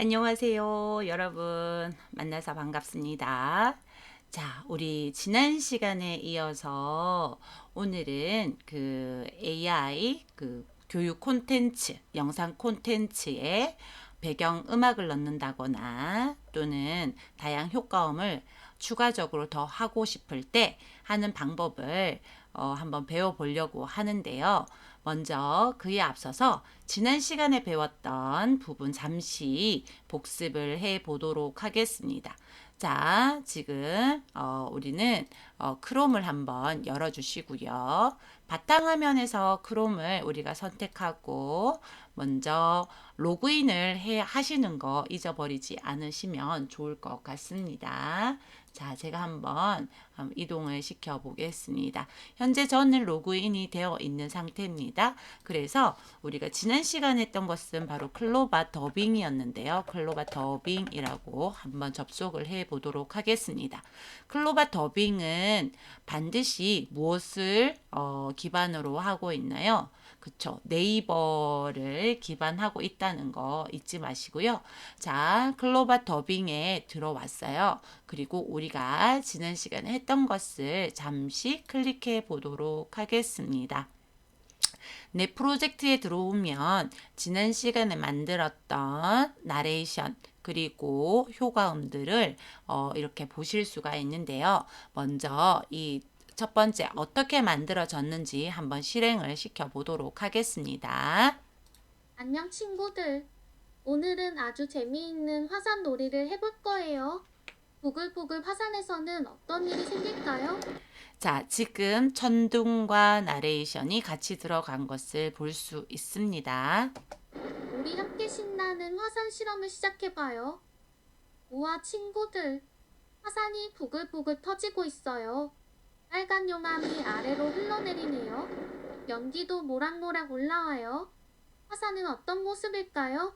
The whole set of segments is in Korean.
안녕하세요, 여러분. 만나서 반갑습니다. 자, 우리 지난 시간에 이어서 오늘은 그 AI 교육 콘텐츠, 영상 콘텐츠에 배경 음악을 넣는다거나 또는 다양 효과음을 추가적으로 더 하고 싶을 때 하는 방법을 한번 배워보려고 하는데요. 먼저 그에 앞서서 지난 시간에 배웠던 부분 잠시 복습을 해 보도록 하겠습니다. 자, 지금 우리는 크롬을 한번 열어주시고요. 바탕화면에서 크롬을 우리가 선택하고 먼저 로그인을 하시는 거 잊어버리지 않으시면 좋을 것 같습니다. 자, 제가 한번 이동을 시켜 보겠습니다. 현재 저는 로그인이 되어 있는 상태입니다. 그래서 우리가 지난 시간에 했던 것은 바로 클로바 더빙이었는데요. 클로바 더빙이라고 한번 접속을 해 보도록 하겠습니다. 클로바 더빙은 반드시 무엇을 기반으로 하고 있나요? 그쵸. 네이버를 기반하고 있다는 거 잊지 마시고요. 자, 클로바 더빙에 들어왔어요. 그리고 우리가 지난 시간에 했던 것을 잠시 클릭해 보도록 하겠습니다. 내 프로젝트에 들어오면 지난 시간에 만들었던 나레이션 그리고 효과음들을 이렇게 보실 수가 있는데요. 먼저 이 첫 번째 어떻게 만들어졌는지 한번 실행을 시켜 보도록 하겠습니다. 안녕 친구들. 오늘은 아주 재미있는 화산 놀이를 해볼 거예요. 부글부글 화산에서는 어떤 일이 생길까요? 자, 지금 천둥과 나레이션이 같이 들어간 것을 볼 수 있습니다. 우리 함께 신나는 화산 실험을 시작해봐요. 우와 친구들. 화산이 부글부글 터지고 있어요. 빨간 용암이 아래로 흘러내리네요. 연기도 모락모락 올라와요. 화산은 어떤 모습일까요?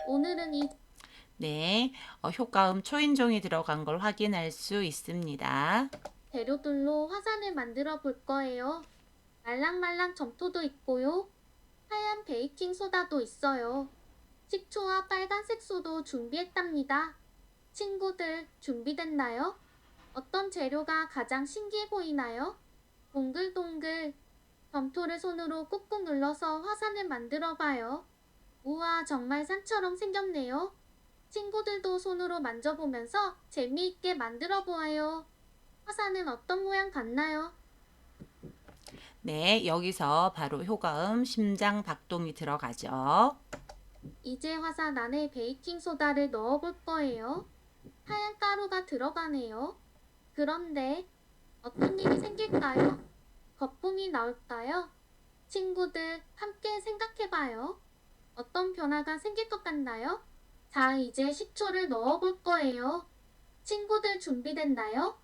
오늘은 이 네, 효과음 초인종이 들어간 걸 확인할 수 있습니다. 재료들로 화산을 만들어 볼 거예요. 말랑말랑 점토도 있고요. 하얀 베이킹 소다도 있어요. 식초와 빨간색 소도 준비했답니다. 친구들 준비됐나요? 어떤 재료가 가장 신기해 보이나요? 동글동글 점토를 손으로 꾹꾹 눌러서 화산을 만들어 봐요. 우와, 정말 산처럼 생겼네요. 친구들도 손으로 만져보면서 재미있게 만들어 보아요. 화산은 어떤 모양 같나요? 네, 여기서 바로 효과음 심장 박동이 들어가죠. 이제 화산 안에 베이킹 소다를 넣어 볼 거예요. 하얀 가루가 들어가네요. 그런데 어떤 일이 생길까요? 거품이 나올까요? 친구들 함께 생각해 봐요. 어떤 변화가 생길 것 같나요? 자, 이제 식초를 넣어 볼 거예요. 친구들 준비됐나요?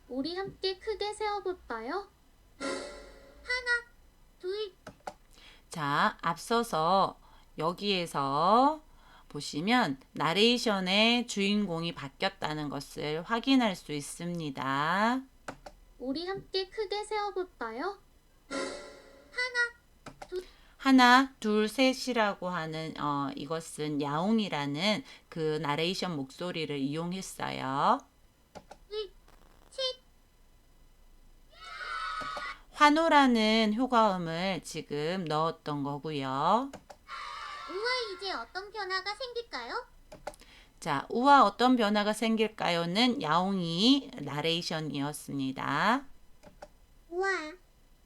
우리 함께 크게 세어 볼까요? 하나, 둘, 자, 앞서서 여기에서 보시면 나레이션의 주인공이 바뀌었다는 것을 확인할 수 있습니다. 우리 함께 크게 세어 볼까요? 하나, 둘, 셋이라고 하는 이것은 야옹이라는 그 나레이션 목소리를 이용했어요. 둘, 셋. 환호라는 효과음을 지금 넣었던 거고요. 우와, 이제 어떤 변화가 생길까요? 자, 우와 어떤 변화가 생길까요는 야옹이 나레이션이었습니다. 우와,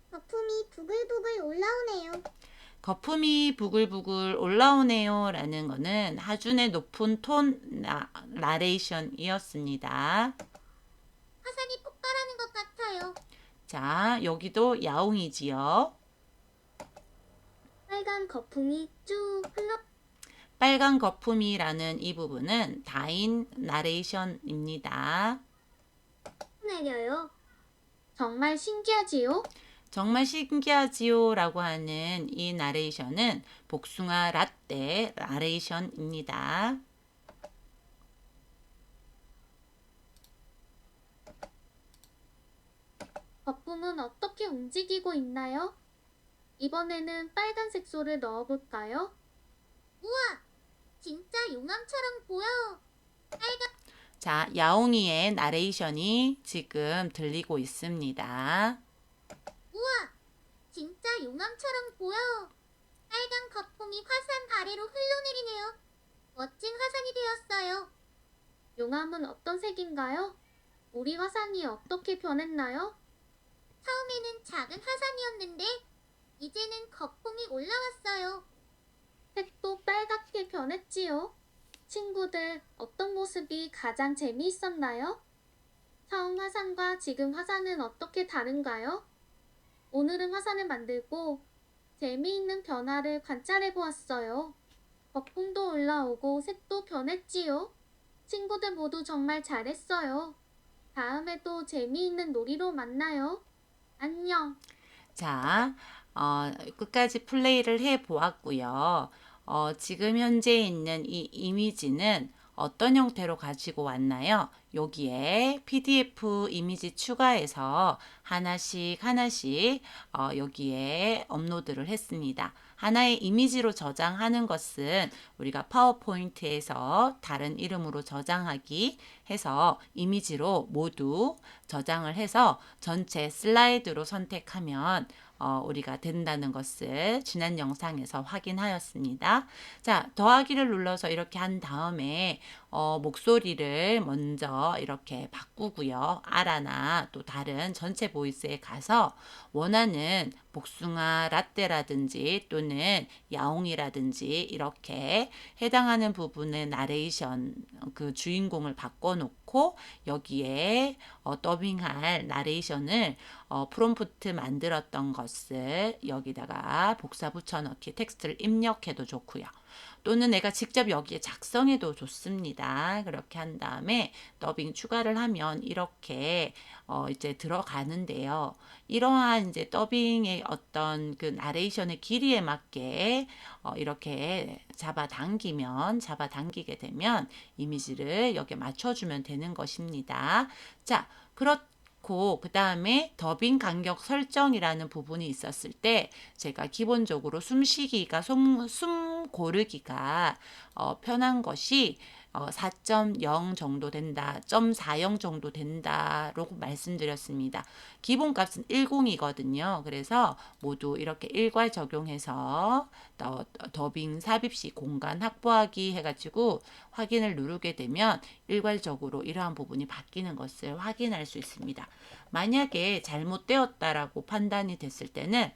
거품이 부글부글 올라오네요. 거품이 부글부글 올라오네요 라는 거는 하준의 높은 톤 나레이션이었습니다. 화산이 폭발하는 것 같아요. 자, 여기도 야옹이지요. 빨간 거품이 쭉 빨간 거품이라는 이 부분은 다인 나레이션입니다. 흘러내려요. 정말 신기하지요? 정말 신기하지요 라고 하는 이 나레이션은 복숭아 라떼 나레이션입니다. 거품은 어떻게 움직이고 있나요? 이번에는 빨간 색소를 넣어볼까요? 우와! 진짜 용암처럼 보여! 자, 야옹이의 나레이션이 지금 들리고 있습니다. 우와! 진짜 용암처럼 보여! 빨간 거품이 화산 아래로 흘러내리네요. 멋진 화산이 되었어요. 용암은 어떤 색인가요? 우리 화산이 어떻게 변했나요? 처음에는 작은 화산이었는데 이제는 거품이 올라왔어요. 색도 빨갛게 변했지요. 친구들, 어떤 모습이 가장 재미있었나요? 처음 화산과 지금 화산은 어떻게 다른가요? 오늘은 화산을 만들고 재미있는 변화를 관찰해 보았어요. 거품도 올라오고 색도 변했지요. 친구들 모두 정말 잘했어요. 다음에도 재미있는 놀이로 만나요. 안녕. 자, 끝까지 플레이를 해 보았고요. 지금 현재 있는 이 이미지는 어떤 형태로 가지고 왔나요? 여기에 PDF 이미지 추가해서 하나씩 하나씩 여기에 업로드를 했습니다. 하나의 이미지로 저장하는 것은 우리가 파워포인트에서 다른 이름으로 저장하기 해서 이미지로 모두 저장을 해서 전체 슬라이드로 선택하면 우리가 된다는 것을 지난 영상에서 확인하였습니다. 자, 더하기를 눌러서 이렇게 한 다음에 목소리를 먼저 이렇게 바꾸고요. 아라나 또 다른 전체 보이스에 가서 원하는 복숭아 라떼라든지 또는 야옹이라든지 이렇게 해당하는 부분의 나레이션 그 주인공을 바꿔놓고 여기에 더빙할 나레이션을 프롬프트 만들었던 것을 여기다가 복사 붙여넣기 텍스트를 입력해도 좋고요. 또는 내가 직접 여기에 작성해도 좋습니다. 그렇게 한 다음에 더빙 추가를 하면 이렇게 이제 들어가는데요. 이러한 이제 더빙의 어떤 그 나레이션의 길이에 맞게 이렇게 잡아당기게 되면 이미지를 여기에 맞춰주면 되는 것입니다. 자, 그 다음에 더빙 간격 설정이라는 부분이 있었을 때 제가 기본적으로 숨쉬기가 숨 고르기가 편한 것이 4.0 정도 된다, 0.40 정도 된다라고 말씀드렸습니다. 기본값은 10이거든요. 그래서 모두 이렇게 일괄 적용해서 더빙 삽입 시 공간 확보하기 해가지고 확인을 누르게 되면 일괄적으로 이러한 부분이 바뀌는 것을 확인할 수 있습니다. 만약에 잘못되었다라고 판단이 됐을 때는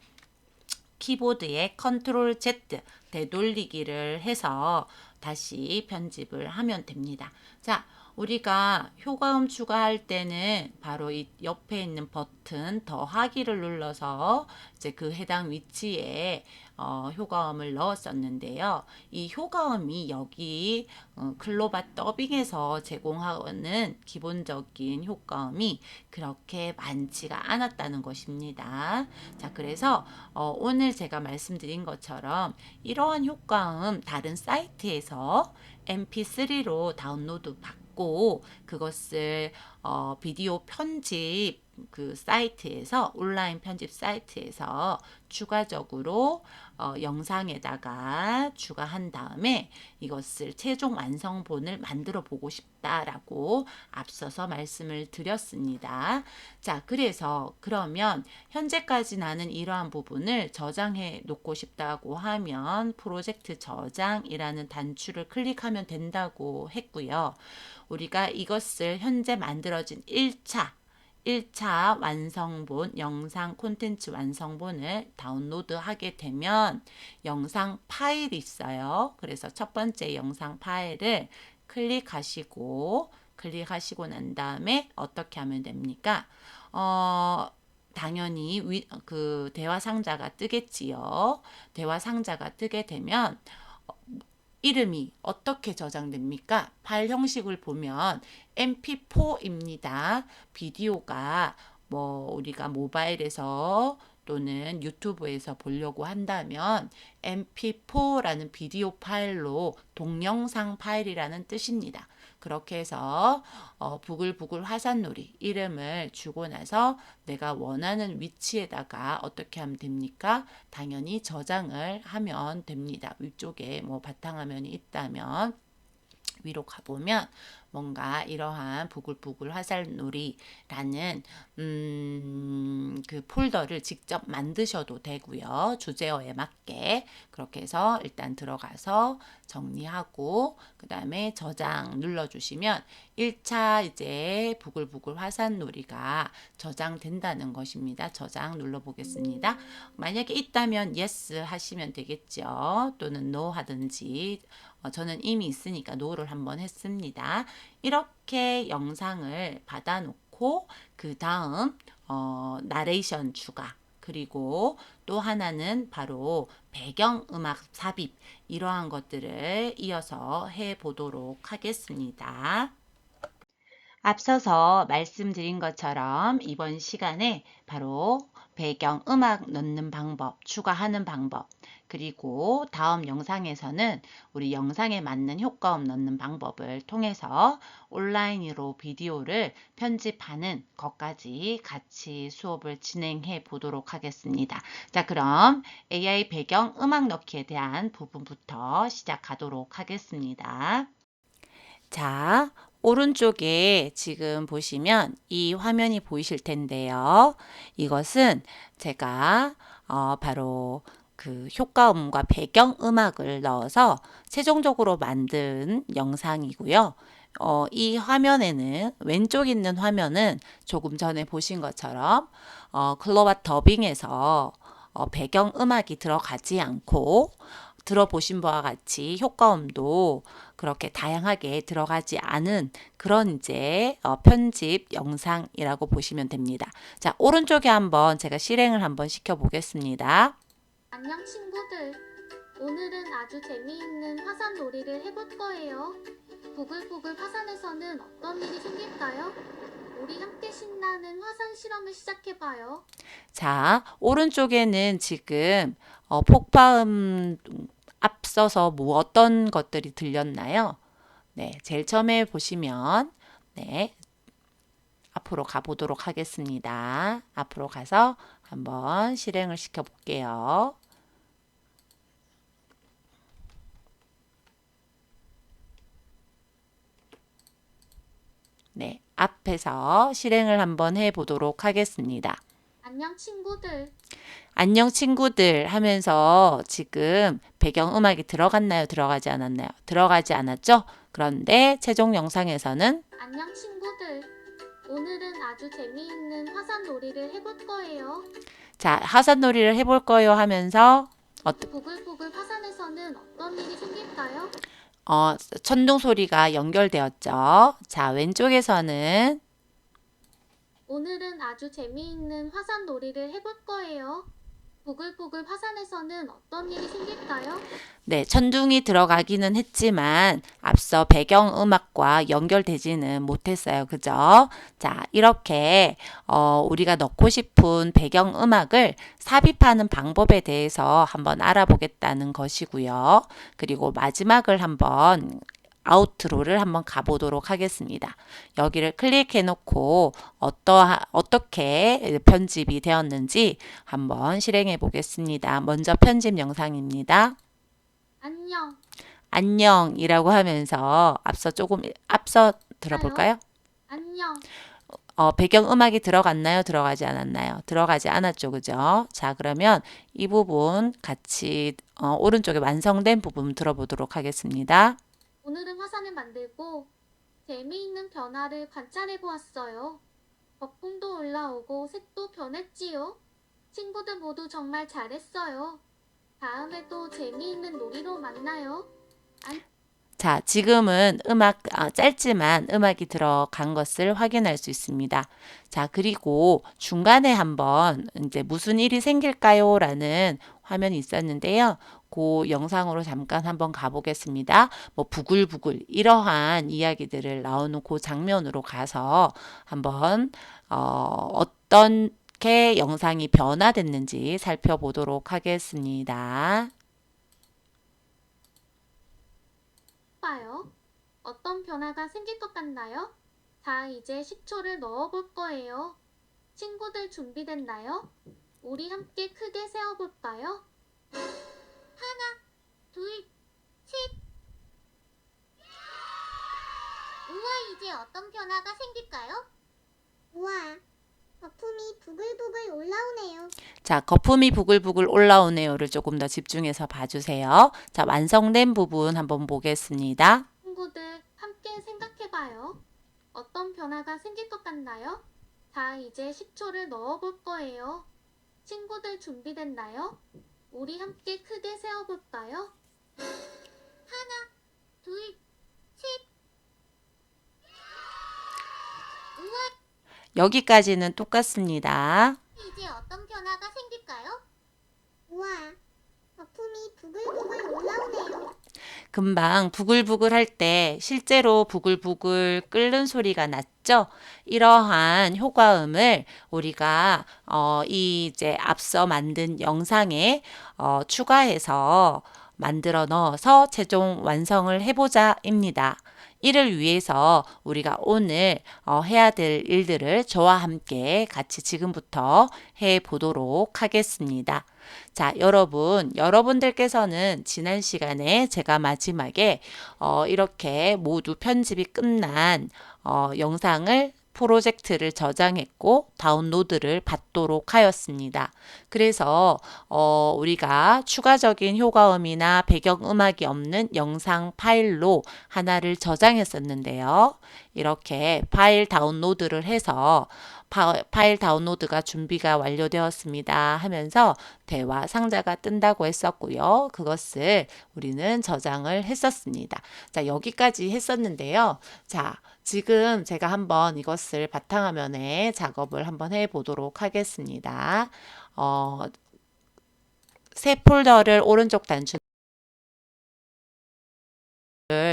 키보드에 컨트롤 Z 되돌리기를 해서 다시 편집을 하면 됩니다. 자, 우리가 효과음 추가할 때는 바로 이 옆에 있는 버튼 더하기를 눌러서 이제 그 해당 위치에 효과음을 넣었었는데요. 이 효과음이 여기 클로바 더빙에서 제공하는 기본적인 효과음이 그렇게 많지가 않았다는 것입니다. 자, 그래서 오늘 제가 말씀드린 것처럼 이러한 효과음 다른 사이트에서 mp3로 다운로드 받고 그것을 비디오 편집 그 사이트에서 온라인 편집 사이트에서 추가적으로 영상에다가 추가한 다음에 이것을 최종 완성본을 만들어 보고 싶다라고 앞서서 말씀을 드렸습니다. 자, 그래서 그러면 현재까지 나는 이러한 부분을 저장해 놓고 싶다고 하면 프로젝트 저장이라는 단추를 클릭하면 된다고 했고요. 우리가 이것을 현재 만들어진 1차 완성본, 영상 콘텐츠 완성본을 다운로드 하게 되면 영상 파일이 있어요. 그래서 첫 번째 영상 파일을 클릭하시고 난 다음에 어떻게 하면 됩니까? 당연히 그 대화 상자가 뜨겠지요. 대화 상자가 뜨게 되면 이름이 어떻게 저장됩니까? 파일 형식을 보면 mp4입니다. 비디오가 뭐 우리가 모바일에서 또는 유튜브에서 보려고 한다면 mp4라는 비디오 파일로 동영상 파일이라는 뜻입니다. 그렇게 해서 부글부글 화산놀이 이름을 주고 나서 내가 원하는 위치에다가 어떻게 하면 됩니까? 당연히 저장을 하면 됩니다. 위쪽에 뭐 바탕화면이 있다면 위로 가보면 뭔가 이러한 부글부글 화살놀이라는 그 폴더를 직접 만드셔도 되고요. 주제어에 맞게 그렇게 해서 일단 들어가서 정리하고 그 다음에 저장 눌러주시면 1차 이제 부글부글 화살놀이가 저장된다는 것입니다. 저장 눌러보겠습니다. 만약에 있다면 yes 하시면 되겠죠. 또는 no 하든지 저는 이미 있으니까 no를 한번 했습니다. 이렇게 영상을 받아놓고 그 다음 나레이션 추가 그리고 또 하나는 바로 배경음악 삽입 이러한 것들을 이어서 해보도록 하겠습니다. 앞서서 말씀드린 것처럼 이번 시간에 바로 배경음악 넣는 방법, 추가하는 방법, 그리고 다음 영상에서는 우리 영상에 맞는 효과음 넣는 방법을 통해서 온라인으로 비디오를 편집하는 것까지 같이 수업을 진행해 보도록 하겠습니다. 자, 그럼 AI 배경음악 넣기에 대한 부분부터 시작하도록 하겠습니다. 자, 오른쪽에 지금 보시면 이 화면이 보이실 텐데요. 이것은 제가 바로 그 효과음과 배경음악을 넣어서 최종적으로 만든 영상이고요. 이 화면에는 왼쪽 있는 화면은 조금 전에 보신 것처럼 클로바 더빙에서 배경음악이 들어가지 않고 들어보신 바와 같이 효과음도 그렇게 다양하게 들어가지 않은 그런 이제 편집 영상이라고 보시면 됩니다. 자, 오른쪽에 한번 제가 실행을 한번 시켜 보겠습니다. 안녕 친구들. 오늘은 아주 재미있는 화산 놀이를 해볼 거예요. 부글부글 화산에서는 어떤 일이 생길까요? 우리 함께 신나는 화산 실험을 시작해봐요. 자, 오른쪽에는 지금 폭파음 앞서서 뭐 어떤 것들이 들렸나요? 네, 제일 처음에 보시면 네, 앞으로 가보도록 하겠습니다. 앞으로 가서 한번 실행을 시켜 볼게요. 네, 앞에서 실행을 한번 해 보도록 하겠습니다. 안녕 친구들. 안녕 친구들 하면서 지금 배경음악이 들어갔나요? 들어가지 않았나요? 들어가지 않았죠? 그런데 최종 영상에서는 안녕 친구들. 오늘은 아주 재미있는 화산 놀이를 해볼 거예요. 자, 화산놀이를 해볼 거예요 하면서 부글부글 화산에서는 어떤 일이 생길까요? 천둥 소리가 연결되었죠. 자, 왼쪽에서는 오늘은 아주 재미있는 화산 놀이를 해볼 거예요. 부글부글 화산에서는 어떤 일이 생길까요? 네, 천둥이 들어가기는 했지만 앞서 배경음악과 연결되지는 못했어요. 그죠? 자, 이렇게 우리가 넣고 싶은 배경음악을 삽입하는 방법에 대해서 한번 알아보겠다는 것이고요. 그리고 마지막을 한번 아웃로를 한번 가보도록 하겠습니다. 여기를 클릭해 놓고 어떻게 편집이 되었는지 한번 실행해 보겠습니다. 먼저 편집 영상입니다. 안녕. 안녕이라고 하면서 앞서 들어볼까요? 안녕. 배경음악이 들어갔나요? 들어가지 않았나요? 들어가지 않았죠. 그죠? 자, 그러면 이 부분 같이 오른쪽에 완성된 부분 들어보도록 하겠습니다. 오늘은 화산을 만들고 재미있는 변화를 관찰해 보았어요. 거품도 올라오고 색도 변했지요. 친구들 모두 정말 잘했어요. 다음에 또 재미있는 놀이로 만나요. 자, 지금은 짧지만 음악이 들어간 것을 확인할 수 있습니다. 자, 그리고 중간에 한번 이제 무슨 일이 생길까요? 라는 화면이 있었는데요. 그 영상으로 잠깐 한번 가보겠습니다. 뭐 부글부글 이러한 이야기들을 나오는 그 장면으로 가서 한번 어떤 어떻게 영상이 변화됐는지 살펴보도록 하겠습니다. 봐요. 어떤 변화가 생길 것 같나요? 자, 이제 식초를 넣어볼 거예요. 친구들 준비됐나요? 우리 함께 크게 세어볼까요? 하나, 둘, 셋. 우와, 이제 어떤 변화가 생길까요? 우와, 거품이 부글부글 올라오네요. 자, 거품이 부글부글 올라오네요를 조금 더 집중해서 봐주세요. 자, 완성된 부분 한번 보겠습니다. 친구들 함께 생각해봐요. 어떤 변화가 생길 것 같나요? 자, 이제 식초를 넣어볼 거예요. 친구들 준비됐나요? 우리 함께 크게 세어볼까요? 하나, 둘, 셋. 우와, 여기까지는 똑같습니다. 이제 어떤 변화가 생길까요? 우와, 거품이 부글부글 올라오네요. 금방 부글부글 할 때 실제로 부글부글 끓는 소리가 났죠? 이러한 효과음을 우리가 이제 앞서 만든 영상에 추가해서 만들어 넣어서 최종 완성을 해보자입니다. 이를 위해서 우리가 오늘 해야 될 일들을 저와 함께 같이 지금부터 해 보도록 하겠습니다. 자, 여러분들께서는 지난 시간에 제가 마지막에 이렇게 모두 편집이 끝난 영상을 프로젝트를 저장했고 다운로드를 받도록 하였습니다. 그래서 우리가 추가적인 효과음이나 배경음악이 없는 영상 파일로 하나를 저장했었는데요. 이렇게 파일 다운로드를 해서 파일 다운로드가 준비가 완료되었습니다 하면서 대화 상자가 뜬다고 했었고요. 그것을 우리는 저장을 했었습니다. 자, 여기까지 했었는데요. 자, 지금 제가 한번 이것을 바탕화면에 작업을 한번 해 보도록 하겠습니다. 새 폴더를 오른쪽 단추를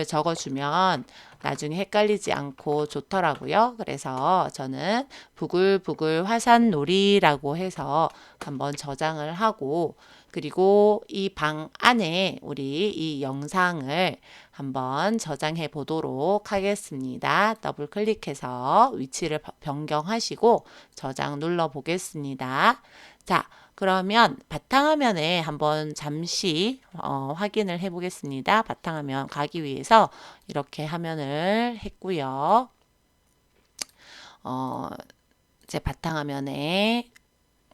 적어주면 나중에 헷갈리지 않고 좋더라고요. 그래서 저는 부글부글 화산놀이라고 해서 한번 저장을 하고 그리고 이 방 안에 우리 이 영상을 한번 저장해 보도록 하겠습니다. 더블 클릭해서 위치를 변경하시고 저장 눌러 보겠습니다. 자, 그러면 바탕화면에 한번 잠시 확인을 해 보겠습니다. 바탕화면 가기 위해서 이렇게 화면을 했고요. 이제 바탕화면에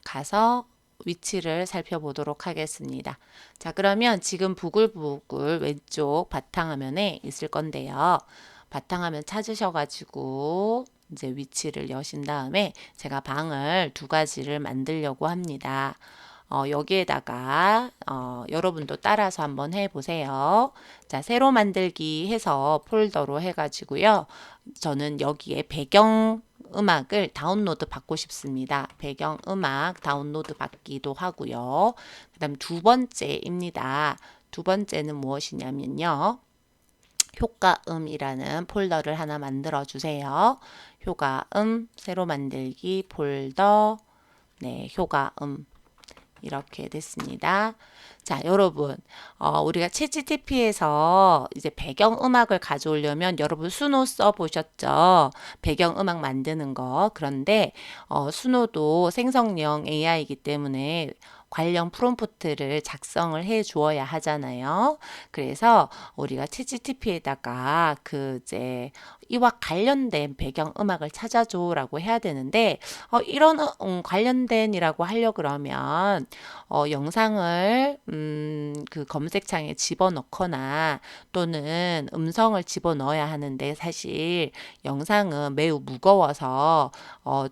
가서 위치를 살펴보도록 하겠습니다. 자, 그러면 지금 부글부글 왼쪽 바탕화면에 있을 건데요. 바탕화면 찾으셔가지고 이제 위치를 여신 다음에 제가 방을 두 가지를 만들려고 합니다. 여기에다가 여러분도 따라서 한번 해보세요. 자, 새로 만들기 해서 폴더로 해가지고요. 저는 여기에 배경 음악을 다운로드 받고 싶습니다. 배경 음악 다운로드 받기도 하고요. 그 다음 두 번째입니다. 두 번째는 무엇이냐면요. 효과음이라는 폴더를 하나 만들어 주세요. 효과음 새로 만들기 폴더 네, 효과음 이렇게 됐습니다. 자, 여러분, 우리가 챗GPT에서 이제 배경음악을 가져오려면 여러분 수노 써보셨죠? 배경음악 만드는 거. 그런데 수노도 생성형 AI이기 때문에 관련 프롬프트를 작성을 해 주어야 하잖아요. 그래서 우리가 챗GPT에다가 그 이제 이와 관련된 배경 음악을 찾아줘라고 해야 되는데 이런 관련된이라고 하려 그러면 영상을 그 검색창에 집어넣거나 또는 음성을 집어넣어야 하는데 사실 영상은 매우 무거워서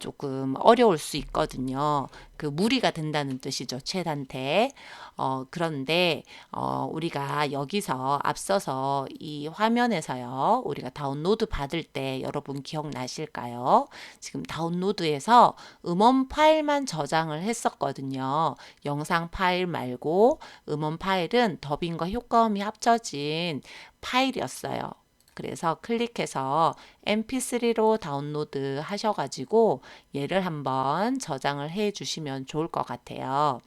조금 어려울 수 있거든요. 그 무리가 된다는 뜻이죠. 챗한테. 그런데 우리가 여기서 앞서서 이 화면에서요. 우리가 다운로드 받을 때 여러분 기억나실까요? 지금 다운로드에서 음원 파일만 저장을 했었거든요. 영상 파일 말고 음원 파일은 더빙과 효과음이 합쳐진 파일이었어요. 그래서 클릭해서 mp3로 다운로드 하셔가지고 얘를 한번 저장을 해 주시면 좋을 것 같아요.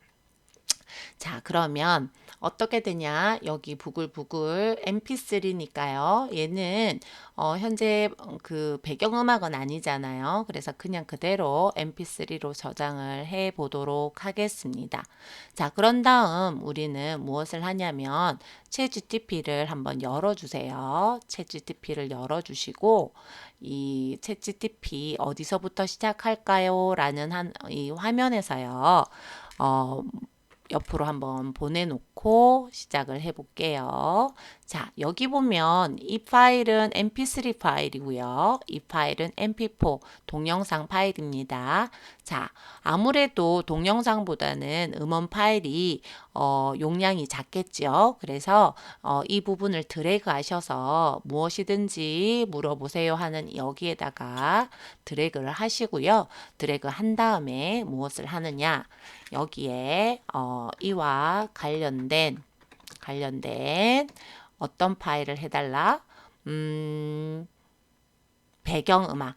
자, 그러면 어떻게 되냐? 여기 부글부글 mp3니까요. 얘는 현재 그 배경음악은 아니잖아요. 그래서 그냥 그대로 mp3로 저장을 해 보도록 하겠습니다. 자, 그런 다음 우리는 무엇을 하냐면 챗GPT를 한번 열어주세요. 챗GPT를 열어주시고 이 챗GPT 어디서부터 시작할까요? 라는 이 화면에서요. 어, 옆으로 한번 보내놓고 시작을 해볼게요. 자, 여기 보면 이 파일은 mp3 파일이고요. 이 파일은 mp4 동영상 파일입니다. 자, 아무래도 동영상보다는 음원 파일이 용량이 작겠죠. 그래서 이 부분을 드래그 하셔서 무엇이든지 물어보세요 하는 여기에다가 드래그를 하시고요. 드래그 한 다음에 무엇을 하느냐? 여기에 이와 관련된 어떤 파일을 해달라? 배경음악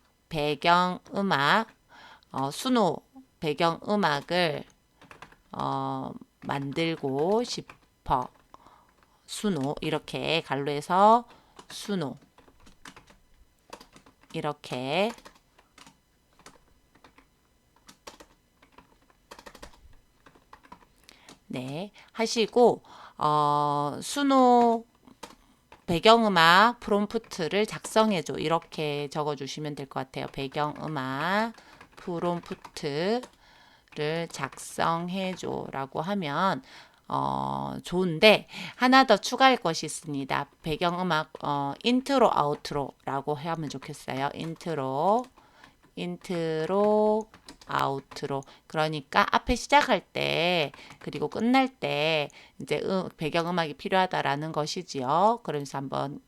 수노 배경음악을 만들고 싶어. 수노 이렇게 갈로해서 수노 이렇게 네 하시고 수노 배경음악 프롬프트를 작성해줘 이렇게 적어주시면 될 것 같아요. 배경음악 프롬프트를 작성해줘 라고 하면 좋은데 하나 더 추가할 것이 있습니다. 배경음악 인트로 아우트로 라고 하면 좋겠어요. 인트로 아우트로 그러니까 앞에 시작할 때 그리고 끝날 때 이제 배경음악이 필요하다라는 것이지요. 그러면서 한번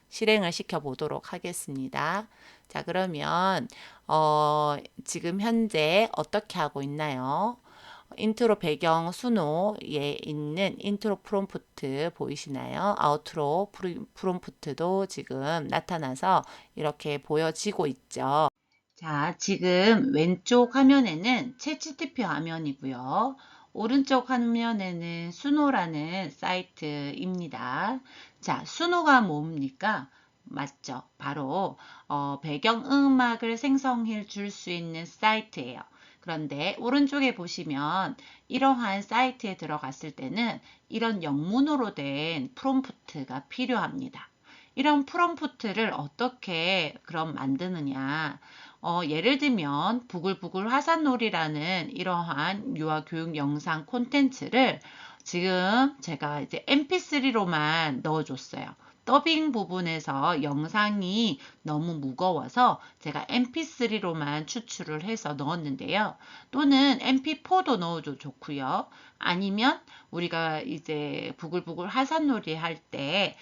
실행을 시켜 보도록 하겠습니다. 자, 그러면 지금 현재 어떻게 하고 있나요? 인트로 배경 수노에 있는 인트로 프롬프트 보이시나요? 아우트로 프롬프트도 지금 나타나서 이렇게 보여지고 있죠. 자, 지금 왼쪽 화면에는 챗GPT 화면이고요. 오른쪽 화면에는 수노라는 사이트입니다. 자, 수노가 뭡니까? 맞죠? 바로 배경음악을 생성해 줄 수 있는 사이트예요. 그런데 오른쪽에 보시면 이러한 사이트에 들어갔을 때는 이런 영문으로 된 프롬프트가 필요합니다. 이런 프롬프트를 어떻게 그럼 만드느냐? 예를 들면 부글부글 화산놀이라는 이러한 유아 교육 영상 콘텐츠를 지금 제가 이제 mp3로만 넣어줬어요. 더빙 부분에서 영상이 너무 무거워서 제가 mp3로만 추출을 해서 넣었는데요. 또는 mp4도 넣어도 좋고요. 아니면 우리가 이제 부글부글 화산놀이 할 때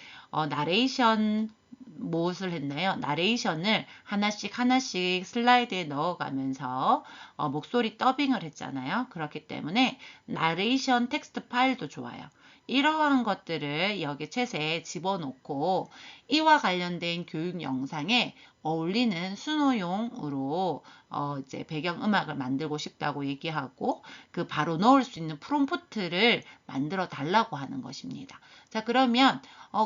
나레이션 무엇을 했나요? 나레이션을 하나씩 슬라이드에 넣어가면서 목소리 더빙을 했잖아요. 그렇기 때문에 나레이션 텍스트 파일도 좋아요. 이러한 것들을 여기 챗에 집어넣고 이와 관련된 교육 영상에 어울리는 수노용으로 이제 배경음악을 만들고 싶다고 얘기하고 그 바로 넣을 수 있는 프롬프트를 만들어 달라고 하는 것입니다. 자, 그러면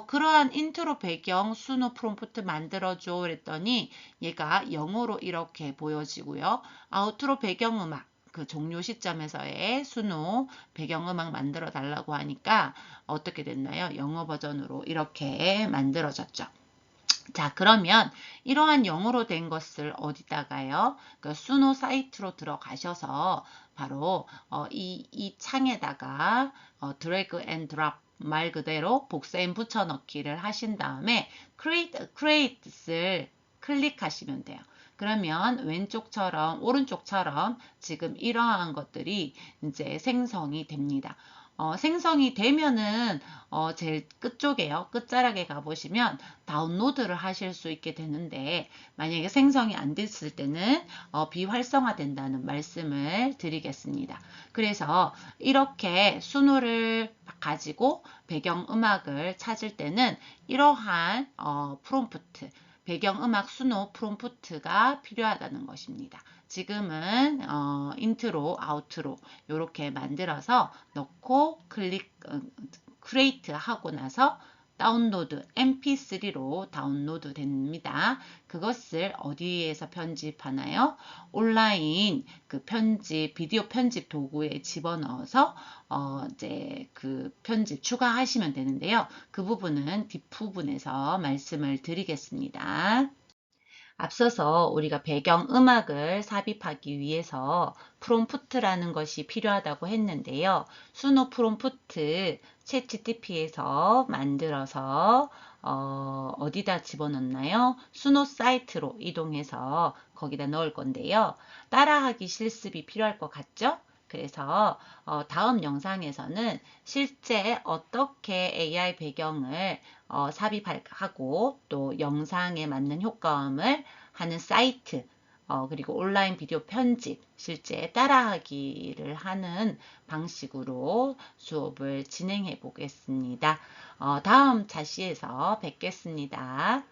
그러한 인트로 배경 수노 프롬프트 만들어줘 그랬더니 얘가 영어로 이렇게 보여지고요. 아우트로 배경음악 그 종료 시점에서의 수노 배경음악 만들어 달라고 하니까 어떻게 됐나요? 영어 버전으로 이렇게 만들어졌죠. 자, 그러면 이러한 영어로 된 것을 어디다가요? 그 수노 사이트로 들어가셔서 바로 이 창에다가 드래그 앤 드랍 말 그대로 복사인 붙여넣기를 하신 다음에 create를 클릭하시면 돼요. 그러면 왼쪽처럼 오른쪽처럼 지금 이러한 것들이 이제 생성이 됩니다. 생성이 되면은 제일 끝쪽에요. 끝자락에 가보시면 다운로드를 하실 수 있게 되는데 만약에 생성이 안 됐을 때는 비활성화된다는 말씀을 드리겠습니다. 그래서 이렇게 순호를 가지고 배경음악을 찾을 때는 이러한 프롬프트, 배경음악 순호 프롬프트가 필요하다는 것입니다. 지금은 인트로, 아우트로 이렇게 만들어서 넣고 크리에이트 하고 나서 다운로드, mp3로 다운로드 됩니다. 그것을 어디에서 편집하나요? 온라인 그 비디오 편집 도구에 집어넣어서 이제 그 편집 추가하시면 되는데요. 그 부분은 뒷부분에서 말씀을 드리겠습니다. 앞서서 우리가 배경음악을 삽입하기 위해서 프롬프트라는 것이 필요하다고 했는데요. 수노 프롬프트 챗GPT에서 만들어서 어디다 집어넣나요? 수노 사이트로 이동해서 거기다 넣을 건데요. 따라하기 실습이 필요할 것 같죠? 그래서 다음 영상에서는 실제 어떻게 AI 배경을 삽입하고 또 영상에 맞는 효과음을 하는 사이트 그리고 온라인 비디오 편집 실제 따라하기를 하는 방식으로 수업을 진행해 보겠습니다. 다음 자시에서 뵙겠습니다.